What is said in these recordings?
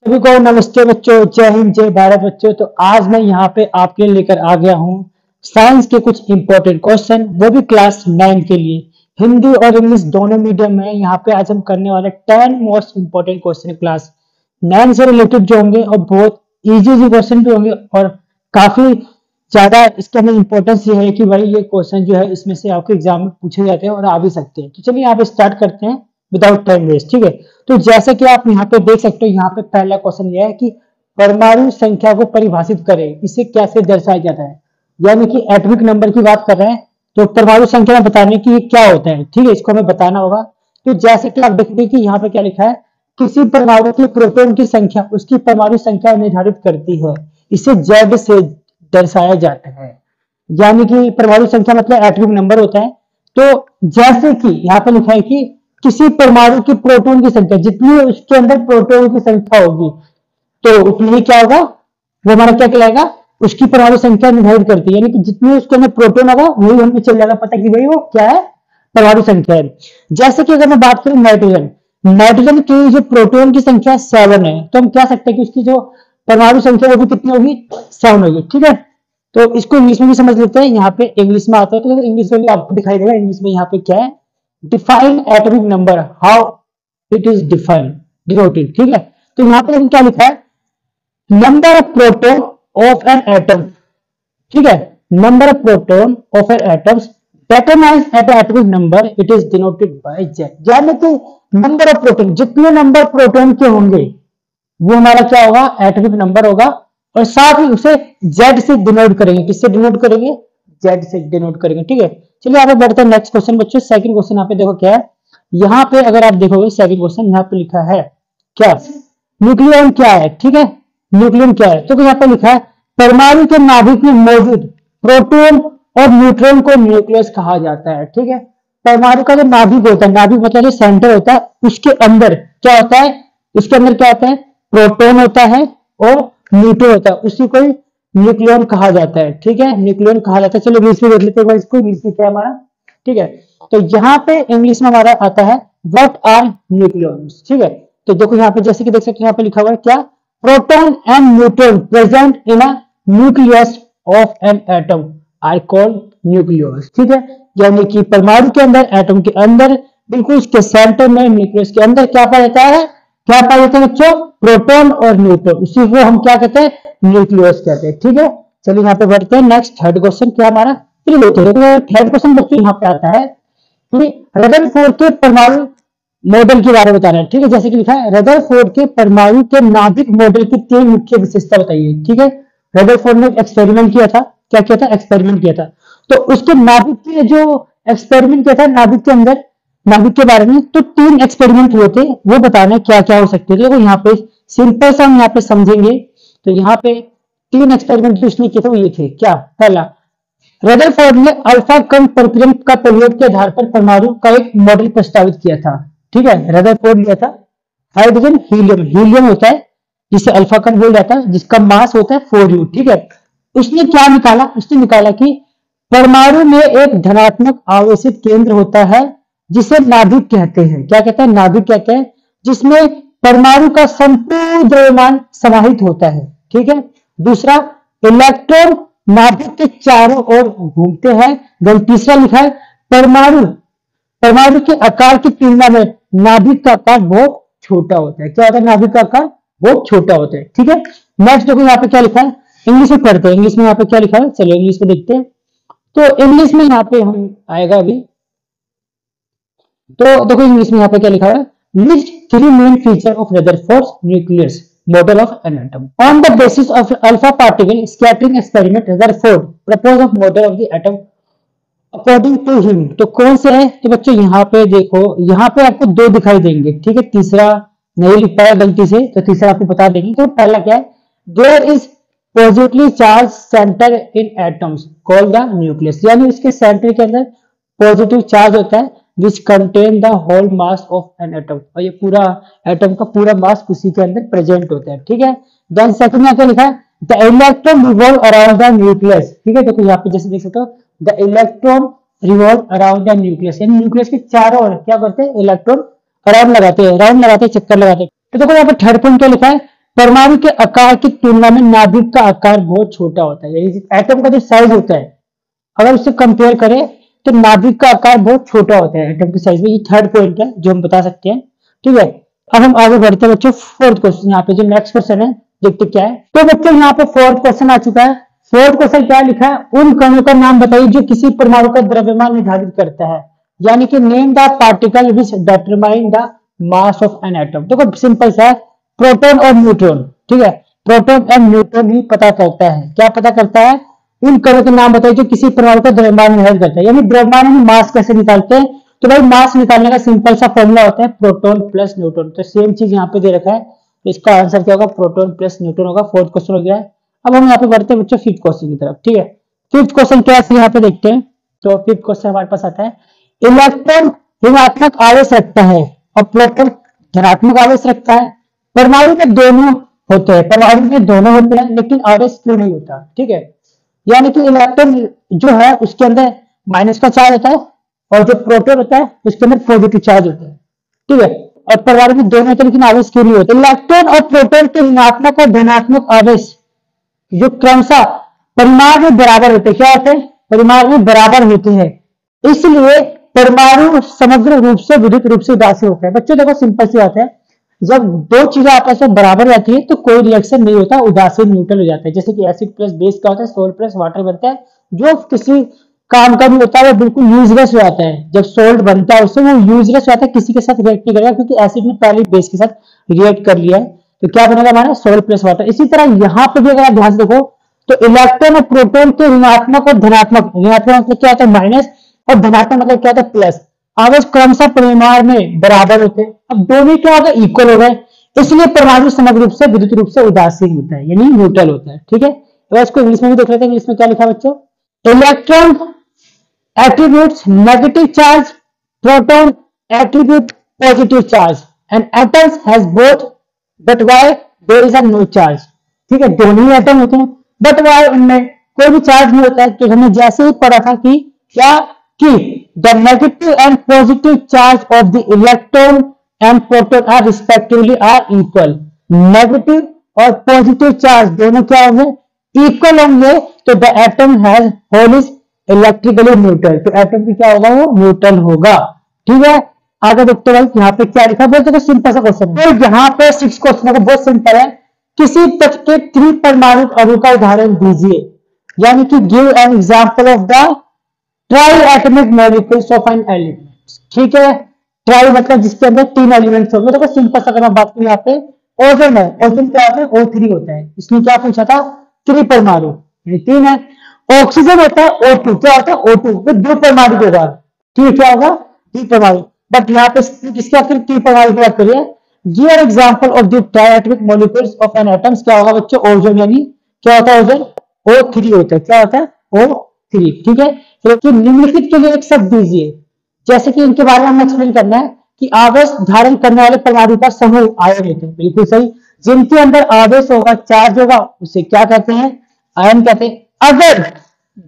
सभी को नमस्ते बच्चों, जय हिंद जय भारत बच्चों। तो आज मैं यहाँ पे आपके लिए लेकर आ गया हूँ साइंस के कुछ इंपॉर्टेंट क्वेश्चन, वो भी क्लास 9 के लिए। हिंदी और इंग्लिश दोनों मीडियम में यहाँ पे आज हम करने वाले 10 मोस्ट इंपॉर्टेंट क्वेश्चन क्लास 9 से रिलेटेड जो होंगे, और बहुत इजी क्वेश्चन भी होंगे, और काफी ज्यादा इसके अंदर इंपॉर्टेंस ये है कि भाई ये क्वेश्चन जो है इसमें से आपके एग्जाम में पूछे जाते हैं और आ भी सकते हैं। तो चलिए यहाँ पे स्टार्ट करते हैं विदाउट टाइम वेस्ट। ठीक है, तो जैसे कि आप यहाँ पे देख सकते हो, यहाँ पे पहला क्वेश्चन ये है कि परमाणु संख्या को परिभाषित करें, इसे कैसे दर्शाया जाता है। यानी कि एटॉमिक नंबर की बात कर रहे हैं, तो परमाणु संख्या में बताने की क्या होता है। ठीक है, इसको हमें बताना होगा। तो जैसे कि आप देखोगे कि यहाँ पे क्या लिखा है, किसी परमाणु के प्रोटॉन की संख्या उसकी परमाणु संख्या निर्धारित करती है, इसे जेड से दर्शाया जाता है। यानी कि परमाणु संख्या मतलब एटॉमिक नंबर होता है। तो जैसे कि यहाँ पे लिखा है कि किसी परमाणु की प्रोटॉन की संख्या, जितनी उसके अंदर प्रोटॉन की संख्या होगी तो उतनी ही क्या होगा, वो हमारा क्या कहलाएगा, उसकी परमाणु संख्या निर्धारित करती है। यानी कि जितनी उसके अंदर प्रोटॉन होगा वही हमें चल जाएगा पता कि भाई वो क्या है, परमाणु संख्या है। जैसे कि अगर मैं बात करूं नाइट्रोजन, नाइट्रोजन की जो प्रोटॉन की संख्या 7 है, तो हम कह सकते हैं कि उसकी जो परमाणु संख्या वो भी कितनी होगी, 7 होगी। ठीक है, तो इसको इंग्लिश में भी समझ लेते हैं। यहाँ पे इंग्लिश में आता है तो इंग्लिश में भी आपको दिखाई देगा। इंग्लिश में यहाँ पे क्या है, define atomic number, how it is defined, denoted. ठीक है, तो यहाँ पे क्या लिखा है, number of proton of an atom. ठीक है, number of proton of an atoms determines at atomic number, it is denoted by Z. यानी कि नंबर ऑफ प्रोटॉन, जितने नंबर प्रोटॉन के होंगे वो हमारा क्या होगा, एटॉमिक नंबर होगा। और साथ ही उसे जेड से डिनोट करेंगे। किससे डिनोट करेंगे, जेड से डिनोट करेंगे। ठीक है, चलिए आगे बढ़ते हैं नेक्स्ट क्वेश्चन बच्चों। सेकंड क्वेश्चन यहाँ पे देखो क्या है, यहाँ पे अगर आप देखोगे सेकंड क्वेश्चन यहाँ पे लिखा है क्या, न्यूक्लियन क्या है। ठीक है, न्यूक्लियन क्या है, तो यहाँ पे लिखा है परमाणु के नाभिक में मौजूद प्रोटॉन और न्यूट्रॉन को न्यूक्लियस कहा जाता है। ठीक है, परमाणु का जो नाभिक होता है, नाभिक मतलब जो सेंटर होता है, उसके अंदर क्या होता है, उसके अंदर क्या होता है, प्रोटॉन होता है और न्यूट्रॉन होता है, उसी को न्यूक्लियन कहा जाता है। ठीक है, न्यूक्लियन कहा जाता है। चलो इंग्लिश में देख लेते हैं इसको, इंग्लिश में क्या है हमारा। ठीक है, तो यहाँ पे इंग्लिश में हमारा आता है व्हाट आर न्यूक्लियॉन्स। ठीक है, तो देखो यहाँ पे जैसे कि देख सकते हो, यहाँ पे लिखा हुआ है क्या, proton and neutron present in a nucleus of an atom are called nucleus. ठीक है, यानी कि परमाणु के अंदर, एटम के अंदर, बिल्कुल उसके सेंटर में, न्यूक्लियस के अंदर क्या पाया जाता है, क्या पाया जाता है बच्चों, प्रोटॉन और न्यूट्रॉन, उसी को हम क्या कहते हैं, न्यूक्लियस कहते हैं। ठीक है, चलिए यहाँ पे बढ़ते हैं नेक्स्ट थर्ड क्वेश्चन क्या हमारा। थर्ड क्वेश्चन बच्चों यहाँ पे आता है कि रदरफोर्ड के परमाणु मॉडल के बारे में बताना है। ठीक है, जैसे कि लिखा है रदरफोर्ड के परमाणु के नाभिक मॉडल की 3 मुख्य विशेषता बताइए। ठीक है, रदरफोर्ड ने एक्सपेरिमेंट किया था, क्या किया था, एक्सपेरिमेंट किया था। तो उसके नाभिक के जो एक्सपेरिमेंट किया था नाभिक के अंदर, नाभिक के बारे में, तो 3 एक्सपेरिमेंट हुए थे, वो बताना क्या क्या हो सकते थे। देखो यहाँ पे सिंपल सा हम यहाँ पे समझेंगे। तो यहाँ पे 3 एक्सपेरिमेंट जो उसने किए थे वो ये थे क्या, पहला रदरफोर्ड ने अल्फा कण प्रक्रिया का प्रयोग के आधार पर परमाणु का एक मॉडल प्रस्तावित किया था। ठीक है, रदरफोर्ड लिया था हाइड्रोजन हीलियम, हीलियम होता है जिसे अल्फा कण बोल जाता है, जिसका मास होता है 4u। ठीक है, उसने क्या निकाला, उसने निकाला कि परमाणु में एक धनात्मक आवेशित केंद्र होता है जिसे नाभिक कहते हैं। क्या कहते हैं, नाभिक कहते हैं, जिसमें परमाणु का संपूर्ण द्रव्यमान समाहित होता है। ठीक है, दूसरा इलेक्ट्रॉन नाभिक के चारों ओर घूमते हैं। देन तीसरा लिखा है परमाणु, परमाणु के आकार की तुलना में नाभिक का आकार बहुत छोटा होता है। क्या होता है, नाभिक का आकार बहुत छोटा होता है। ठीक है, नेक्स्ट देखो यहाँ पे क्या लिखा है, इंग्लिश में पढ़ते हैं। इंग्लिश में यहाँ पे क्या लिखा है, चलो इंग्लिश में देखते हैं। तो इंग्लिश में यहाँ पे हम आएगा अभी, तो देखो इंग्लिश में यहाँ पे क्या लिखा है, list 3 main feature of Rutherford nucleus model of an atom on the basis of alpha particle scattering experiment. Rutherford propose of model of the atom according to him. तो कौन से है, तो बच्चों यहाँ पे देखो, यहाँ पे आपको 2 दिखाई देंगे। ठीक है, तीसरा नहीं लिख पाया गलती से, तो तीसरा आपको बता देंगे। तो पहला क्या है, there is positively charge centre in atoms called the nucleus. यानी इसके सेंटर के अंदर पॉजिटिव चार्ज होता है which contain the whole mass of an atom, और ये पूरा एटम का पूरा मास उसी के अंदर प्रेजेंट होता है। ठीक है, देन सेकंड में क्या लिखा है, the electron revolve around the nucleus. ठीक है, देखो यहाँ पे जैसे देख सकते हो, the electron revolve around the nucleus, यानी न्यूक्लियस के चारों ओर क्या करते हैं, इलेक्ट्रॉन राउंड लगाते हैं, चक्कर लगाते हैं। तो देखो यहाँ पे थर्ड पॉइंट क्या लिखा है, परमाणु के आकार की तुलना में नाभिक का आकार बहुत छोटा होता है। यानी एटम का जो साइज होता है अगर उससे कंपेयर करें तो नाभिक का आकार बहुत छोटा होता है एटम के साइज में। ये थर्ड पॉइंट है जो हम बता सकते हैं। ठीक है, अब हम आगे बढ़ते हैं बच्चों। फोर्थ क्वेश्चन यहाँ पे जो नेक्स्ट क्वेश्चन है देखते क्या है। तो बच्चों यहाँ पे फोर्थ क्वेश्चन आ चुका है। फोर्थ क्वेश्चन क्या लिखा है, उन कणों का नाम बताइए जो किसी परमाणु का द्रव्यमान निर्धारित करता है। यानी कि name the particle which determine the mass of an atom. देखो सिंपल सा है, प्रोटॉन और न्यूट्रॉन। ठीक है, प्रोटॉन और न्यूट्रॉन ही पता करता है। क्या पता करता है, उन कणों के नाम बताइए जो किसी परमाणु का द्रव्यमान निर्धारित करता है। यानी द्रव्यमान में मास कैसे निकालते हैं, तो भाई मास निकालने का सिंपल सा फॉर्मूला होता है प्रोटॉन प्लस न्यूट्रॉन। तो सेम चीज यहाँ पे दे रखा है, तो इसका आंसर क्या होगा, प्रोटॉन प्लस न्यूट्रॉन होगा। फोर्थ क्वेश्चन हो गया है। अब हम यहाँ पे बढ़ते हैं बच्चों फिफ्थ क्वेश्चन की तरफ। ठीक है, फिफ्थ क्वेश्चन क्या है यहाँ पे देखते हैं। तो फिफ्थ क्वेश्चन हमारे पास आता है, इलेक्ट्रॉन ऋणात्मक आवेश रखता है और प्रोटॉन धनात्मक आवेश रखता है। परमाणु में दोनों होते हैं, परमाणु में दोनों होते हैं, लेकिन आवेश क्यों नहीं होता। ठीक है, यानी कि इलेक्ट्रॉन जो है उसके अंदर माइनस का चार्ज होता है और जो प्रोटॉन होता है उसके अंदर पॉजिटिव चार्ज होता है। ठीक है, और परमाणु में दोनों होते हैं लेकिन आवेश क्यों नहीं होता। इलेक्ट्रॉन और प्रोटॉन के ऋणात्मक और धनात्मक आवेश जो क्रमशः परिमाण में बराबर होते हैं। क्या होते हैं, परिमाण में बराबर होते हैं, इसलिए परमाणु समग्र रूप से विद्युत रूप से उदासीन होता है। बच्चों देखो सिंपल सी बात है, जब दो चीजें आपस में बराबर रहती है तो कोई रिएक्शन नहीं होता, उदासीन न्यूट्रल हो जाता है। जैसे कि एसिड प्लस बेस क्या होता है, सोल्ट प्लस वाटर बनता है, जो किसी काम का भी होता है वो बिल्कुल यूजलेस हो जाता है। जब सोल्ट बनता है उससे वो यूजलेस हो जाता है, किसी के साथ रिएक्ट नहीं करेगा क्योंकि एसिड ने पहले बेस के साथ रिएक्ट कर लिया है। तो क्या बनेगा हमारा, सोल्ट प्लस वाटर। इसी तरह यहाँ पे भी अगर आप ध्यान देखो तो इलेक्ट्रॉन और प्रोटॉन के ऋणात्मक और धनात्मक, ऋणात्मक मतलब क्या होता है माइनस, और धनात्मक मतलब क्या होता है प्लस, आवेश क्रमशः परिमाण में बराबर होते हैं। अब दोनों क्या हो गए, इक्वल हो गए, इसलिए परमाणु समग्र रूप से विद्युत रूप से उदासीन होता है, यानी न्यूट्रल होता है। ठीक है, तो इसको इंग्लिश में भी देख लेते हैं। इंग्लिश में क्या लिखा बच्चों, electron attributes negative charge, proton attribute positive charge, and atoms has both, but why there is a no charge। ठीक है, दोनों ही एटम होते हैं बट वाई उनमें कोई भी चार्ज नहीं होता है। तो हमने जैसे ही पढ़ा था कि क्या, कि the negative and positive charge of the electron and proton are respectively are equal. नेगेटिव और पॉजिटिव चार्ज दोनों क्या होंगे, इक्वल होंगे। तो the atom has whole is electrically neutral. तो एटम की क्या होगा, वो न्यूट्रल होगा। ठीक है, आगे देखते हैं यहाँ पे क्या लिखा है। बहुत सिंपल सा क्वेश्चन है। तो यहाँ पे 6 क्वेश्चन है, बहुत सिंपल है। किसी तत्व के त्रिपरमाणु अणु का उदाहरण दीजिए, यानी कि give an example of the try atomic molecules of an element. ठीक है, ट्राई मतलब जिसके अंदर 3 एलिमेंट्स होंगे। देखो सिंपल सा अगर मैं बात करूं, यहाँ पे ओजोन है, ओजोन क्या होता है, O3 होता है। इसमें क्या पूछा था, त्रिपरमाणु, 3 है। ऑक्सीजन होता है O2, क्या होता है O2, वो 2 परमाणु के बाद। ठीक है, क्या होगा, 3 परमाणु। बट यहाँ पे किसके आखिर 3 परमाणु की बात करिए, give an example of the triatomic molecules of an atoms. क्या होगा बच्चों, ओजोन, यानी क्या होता है ओजोन, O3 होता है। क्या होता है, O3। ठीक है, तो निम्नलिखित के लिए एक शब्द दीजिए, जैसे कि इनके बारे में हमें एक्सप्लेन करना है कि आवेश धारण करने वाले परमाणु का समूह आयन होते हैं। बिल्कुल सही, जिनके अंदर आवेश होगा, चार्ज होगा, उसे क्या कहते हैं, आयन कहते हैं। अगर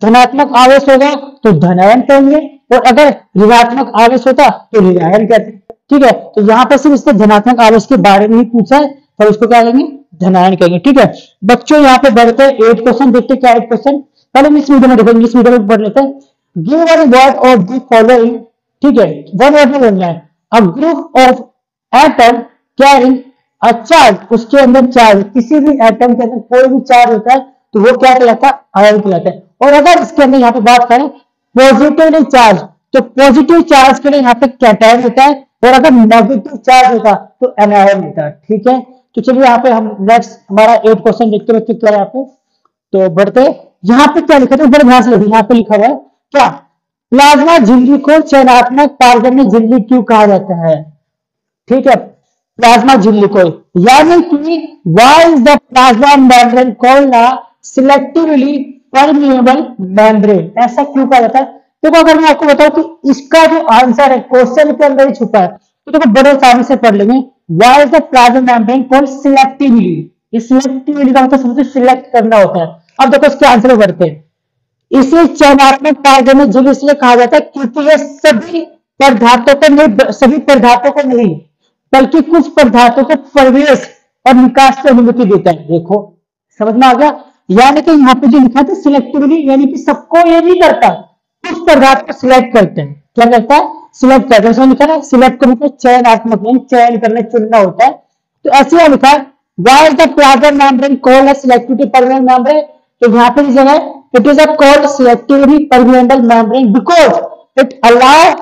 धनात्मक आवेश होगा तो धनायन कहेंगे, और अगर ऋणात्मक आवेश होता तो ऋणायन कहते हैं। ठीक है, तो यहाँ पर सिर्फ इसने धनात्मक आवेश के बारे में ही पूछा है, तो उसको क्या कहेंगे, धनायन कहेंगे। ठीक है बच्चों, यहाँ पे बढ़ते हैं 8 क्वेश्चन, देखते हैं क्या 8 क्वेश्चन। पहले इंग्लिश मीडियम में देखो, इंग्लिश मीडियम में पढ़ लेते हैं। Give one word of the following. ठीक है, वन वर्ड में बोलना है, a group of atom carrying a charge, उसके अंदर चार्ज, किसी भी एटम के अंदर कोई भी चार्ज होता है तो वो क्या कहलाता है, आयन कहलाता है। और अगर इसके अंदर यहाँ पे बात करें पॉजिटिवली चार्ज, तो पॉजिटिव चार्ज के लिए यहाँ पे कैटायन होता है, और अगर नेगेटिव चार्ज होता तो एनायन होता है। ठीक है, तो चलिए यहाँ पे हम नेक्स्ट हमारा 8 क्वेश्चन देखते हैं बच्चों, क्या है यहाँ पे। तो बढ़ते, यहाँ पे क्या लिखा था, बड़े ध्यान से देखिए, यहाँ पे लिखा हुआ है क्या, प्लाज्मा झिल्ली को चयनात्मक पारगम्य झिल्ली क्यों कहा जाता है। ठीक है, प्लाज्मा झिल्ली को, यानी कि why is the plasma membrane called a selectively permeable membrane, ऐसा क्यों कहा जाता है। देखो अगर मैं आपको बताऊं कि इसका जो आंसर है क्वेश्चन के अंदर ही छुपा है, तो देखो बड़े आसानी से पढ़ लेंगे। Why is the plasma membrane called selectively, इस सिलेक्टिवली का मतलब समझो सिलेक्ट करना होता है। अब देखो इसके आंसर में बढ़ते हैं। इसे चयनात्मक पारगम्य झिल्ली इसलिए कहा जाता है क्योंकि ये सभी पदार्थों को नहीं, बल्कि कुछ पदार्थों को प्रवेश और निकास की अनुमति देता है। देखो समझ में आ गया। यानी कि यहाँ पे जो लिखा था सिलेक्टिवली, यानी कि सबको ये नहीं करता, कुछ पदार्थ को सिलेक्ट करते हैं। क्या करता है? सिलेक्ट करता है। उसमें लिखा है सिलेक्ट करने का चयनात्मक, यानी चयन करना, चुनना होता है। तो ऐसे ही लिखा है why is the plasma membrane called as selectively permeable membrane. तो यहाँ पे जो है it is a called selectively permeable membrane because it allow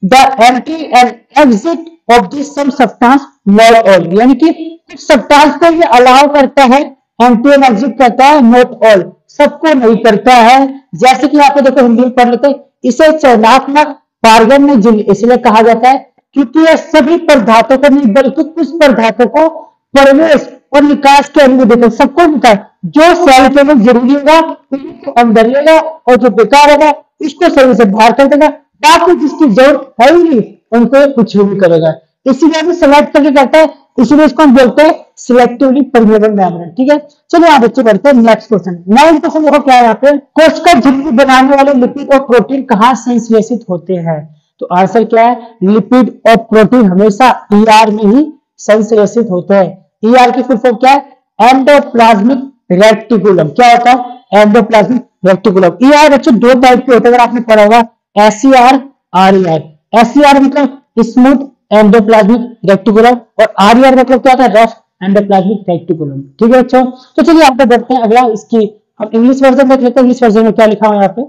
the entry and exit of this some substance not all, यानी कि कुछ सब्सटेंस को ये अलाउ करता है, एंट्री एंड एग्जिट करता है, नॉट ऑल, सबको नहीं करता है। जैसे कि यहाँ पे देखो हिंदी में पढ़ लेते हैं, इसे चयनात्मक पारगम्य झिल्ली इसलिए कहा जाता है क्योंकि यह सभी पदार्थों को नहीं बल्कि कुछ पदार्थों को प्रवेश और निकास के अनुमति देता है। सबको निकास, जो सेल के लिए जरूरी होगा उसको अंदर लेगा और जो बेकार होगा उसको शरीर से बाहर कर देगा, बाकी जिसकी जरूरत है ही नहीं उनको कुछ भी करेगा। इसीलिए भी सिलेक्ट करके करता है, इसीलिए इसको हम बोलते हैं सिलेक्टिवली परमेबल मेम्ब्रेन। ठीक है, चलिए आप बच्चे बढ़ते हैं नेक्स्ट क्वेश्चन। नेक्स्ट क्वेश्चन देखो क्या है यहाँ पे, कोशिका झिल्ली बनाने वाले लिपिड और प्रोटीन कहाँ संश्लेषित होते हैं? तो आंसर क्या है? लिपिड और प्रोटीन हमेशा ईआर में ही संश्लेषित होते हैं। ईआर की फुल फॉर्म क्या है? Endoplasmic reticulum. क्या होता है? Endoplasmic reticulum. ईआर बच्चों दो टाइप के होते हैं, अगर आपने पढ़ा होगा एसईआर, आरईआर। एसईआर मतलब स्मूथ एंडोप्लाज्मिक रेटिकुलम और आरईआर मतलब क्या होता है? Rough endoplasmic reticulum. ठीक है बच्चों, तो चलिए यहाँ पे देखते हैं अगला, इसकी हम इंग्लिश वर्जन देख लेते हैं। इंग्लिश वर्जन में क्या लिखा हुआ है यहाँ पे?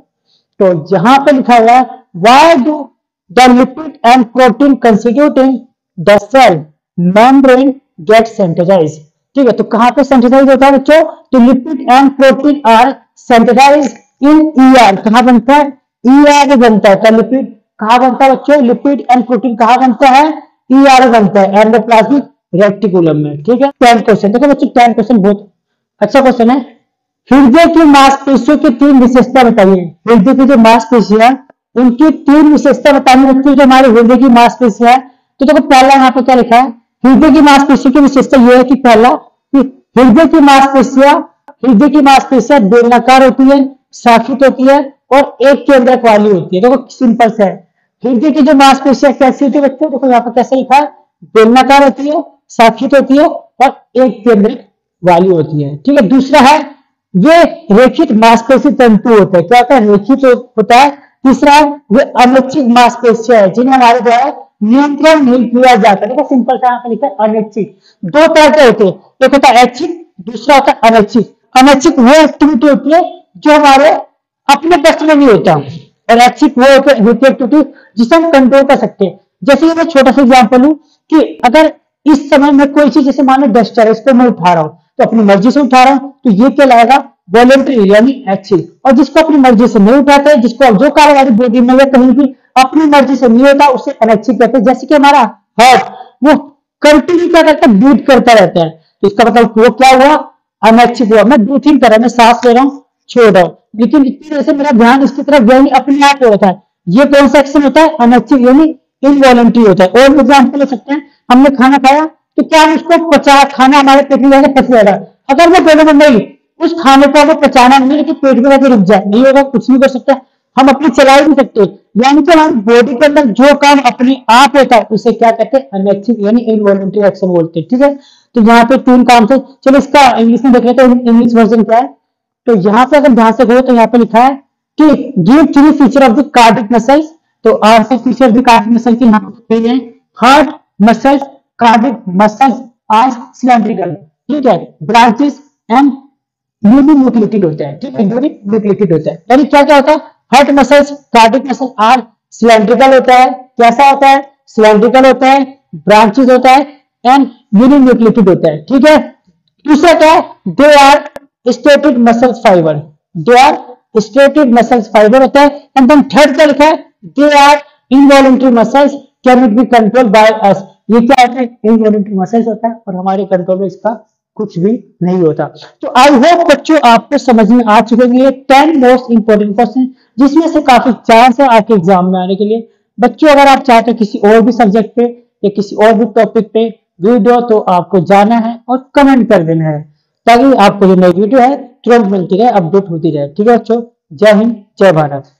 तो यहाँ पे लिखा हुआ है why do the lipid and protein constituting the cell membrane get synthesised. ठीक है, तो कहाँ पे सिंथेसाइज होता है बच्चों? तो lipid and protein are synthesised in ER. कहाँ बनता है? ईआर में बनता है। तो लिपिड कहाँ बनता है बच्चों? लिपिड एंड प्रोटीन कहाँ बनता है? ईआर बनता है, एंडोप्लाज्मिक रेटिकुलम में। ठीक है, 10 क्वेश्चन देखो बच्चों, 10 क्वेश्चन बहुत अच्छा क्वेश्चन है। हृदय की मांसपेशियों की 3 विशेषता बताइए। हृदय की जो मांसपेशियां उनकी 3 विशेषता बतानी होती है, जो हमारे हृदय की मांसपेशियां है। तो देखो पहला यहाँ पे क्या लिखा है? हृदय की मांसपेशियों की विशेषता यह है कि पहला हृदय की मांसपेशियां बेलनाकार होती है, शाखित होती है और एक केंद्रक वाली होती है। देखो सिंपल सा है, हृदय की जो मांसपेशियां कैसी होती है बच्चों? देखो यहाँ पर कैसे लिखा है? बेलनाकार होती है, शाखित होती है और एक केंद्रक वाली होती है। ठीक है, दूसरा है ये रेखित मांसपेशी तंतु होते हैं। क्या होता है? रेखित होता है। तीसरा है वे अनैच्छिक मांसपेशियां है जिन्हें हमारे द्वारा नियंत्रण नहीं किया जाता। देखो सिंपल सा यहाँ पे लिखा है अनैच्छिक। दो तरह के होते हैं, एक होता है ऐच्छिक, दूसरा होता है अनैच्छिक। अनैच्छिक वो एक्टिविटी होती है जो हमारे अपने बस में नहीं होता, और ऐच्छिक वो एक्टिविटी जिसे हम कंट्रोल कर सकते हैं। जैसे मैं छोटा सा एग्जाम्पल लूं कि अगर इस समय मैं कोई चीज, जैसे मान लो डस्टर, इसको मैं उठा रहा हूं तो अपनी मर्जी से उठा रहा हूं, तो ये क्या लाएगा? वॉलंटरी यानी ऐच्छिक। और जिसको अपनी मर्जी से नहीं उठाते हैं, जिसको जो कार्य हमारी बॉडी में या कहीं भी अपनी मर्जी से नहीं होता, उसे अनैच्छिक कहते हैं। जैसे कि हमारा हार्ट वो कंटिन्यू क्या करता है? बीट करता रहता है, तो इसका मतलब वो क्या हुआ? अनैच्छिक हुआ। मैं ब्रीथिंग कर रहा हूं, मैं सांस ले रहा हूं, छोड़ रहा हूं, लेकिन इतनी देर से मेरा ध्यान इसकी तरफ गया नहीं, अपने आप हो रहा है। ये कौन सा एक्शन होता है? अनैच्छिक यानी इनवॉलंटरी होता है। और एग्जाम्पल ले सकते हैं, हमने खाना खाया तो क्या हम उसको पचा, खाना हमारे पेट में जाकर पच जाएगा? अगर वो पेट में नहीं, उस खाने को हमें पचाना नहीं, लेकिन पेट में जाकर रुक जाए, नहीं होगा, कुछ नहीं कर सकता, हम अपनी चला ही नहीं सकते। यानी कि हमारी बॉडी के अंदर जो काम अपने आप होता है उसे क्या कहते हैं? अनैच्छिक यानी इनवॉलंटरी एक्शन बोलते हैं। ठीक है, तो यहाँ पे 3 काम थे। चलो इसका इंग्लिश में देख लेते हैं, इंग्लिश वर्जन क्या है। तो यहाँ पे अगर ध्यान से देखो तो यहाँ पे लिखा है कि give 3 feature of the cardiac muscles. तो answer feature of the cardiac muscle के यहाँ पे है heart muscles, cardiac muscles are cylindrical. ठीक है, ब्रांचेस एंड यूनिन्यूक्लिएटेड होता है। ठीक है, यूनिन्यूक्लिएटेड होता है। यानी क्या क्या होता है? Heart muscles, cardiac muscle are cylindrical होता है। कैसा होता है? सिलेंड्रिकल होता है, ब्रांचेस होता है एंड यूनिन्यूक्लिएटेड होता है। ठीक है, दूसरा क्या है? They are striated muscles fibre, they are striated muscles fibre होता है। एंड देन थर्ड क्या लिखा है? They are involuntary muscles can not be controlled by us. ये क्या होता है? इनवॉलंटरी मसल्स होता है और हमारे कंट्रोल में इसका कुछ भी नहीं होता। तो आई होप बच्चों आपको समझ में आ चुके हैं 10 मोस्ट इंपोर्टेंट क्वेश्चन, जिसमें से काफी चांस है आपके एग्जाम में आने के लिए। बच्चों अगर आप चाहते हैं किसी और भी सब्जेक्ट पे या किसी और भी टॉपिक पे वीडियो, तो आपको जाना है और कमेंट कर देना है, ताकि आपको जो नई वीडियो है तुरंत मिलती रहे, अपडेट होती रहे। ठीक है बच्चों, जय हिंद, जय भारत।